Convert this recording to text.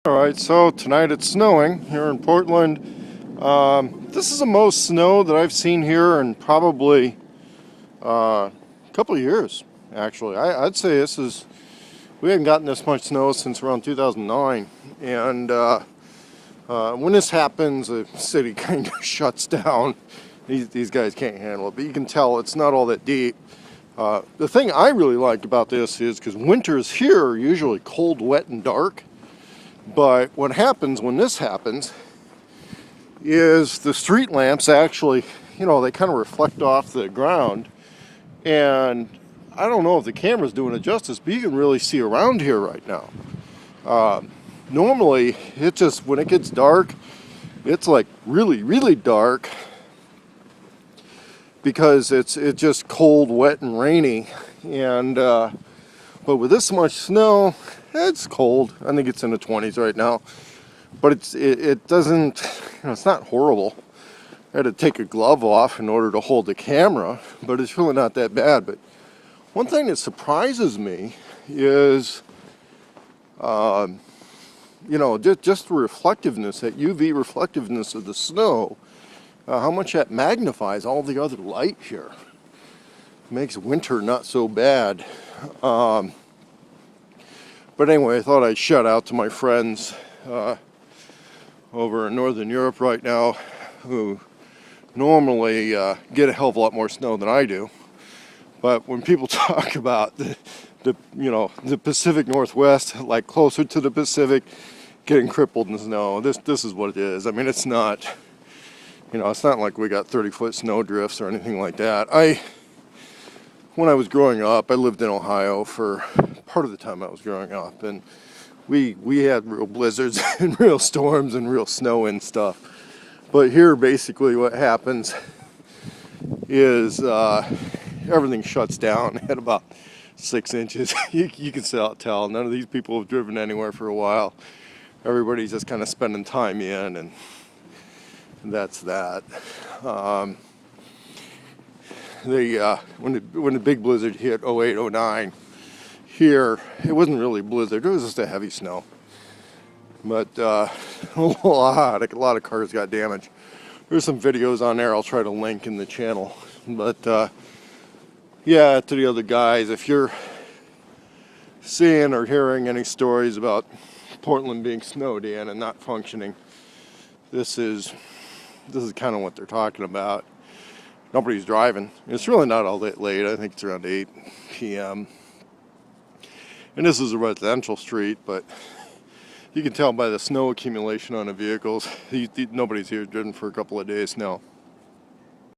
Alright, so tonight it's snowing here in Portland. This is the most snow that I've seen here in probably a couple of years, actually. I'd say we haven't gotten this much snow since around 2009. And when this happens, the city kind of shuts down. These guys can't handle it, but you can tell it's not all that deep. The thing I really like about this is because winters here are usually cold, wet, and dark. But what happens when this happens is the street lamps actually, they kind of reflect off the ground. And I don't know if the camera's doing it justice, but you can really see around here right now. Normally, when it gets dark, it's like really, really dark because it's just cold, wet, and rainy. And but with this much snow, it's cold. I think it's in the 20s right now, but it doesn't, it's not horrible. I had to take a glove off in order to hold the camera, but it's really not that bad. But one thing that surprises me is, just the reflectiveness, that UV reflectiveness of the snow, how much that magnifies all the other light here. Makes winter not so bad. But anyway, I thought I'd shout out to my friends over in Northern Europe right now who normally get a hell of a lot more snow than I do. But when people talk about the Pacific Northwest, like closer to the Pacific, getting crippled in snow, this is what it is. I mean, it's not, it's not like we got 30-foot snow drifts or anything like that. When I was growing up, I lived in Ohio for part of the time I was growing up, and we had real blizzards and real storms and real snow and stuff. But here, basically, what happens is everything shuts down at about 6 inches. You can tell none of these people have driven anywhere for a while. Everybody's just kind of spending time in, and that's that. When the big blizzard hit 08, 09, here, it wasn't really a blizzard, it was just a heavy snow. But a lot of cars got damaged. There's some videos on there I'll try to link in the channel. But yeah, to the other guys, if you're seeing or hearing any stories about Portland being snowed in and not functioning, this is kind of what they're talking about. Nobody's driving. It's really not all that late. I think it's around 8 p.m. And this is a residential street, but you can tell by the snow accumulation on the vehicles, nobody's here driven for a couple of days now.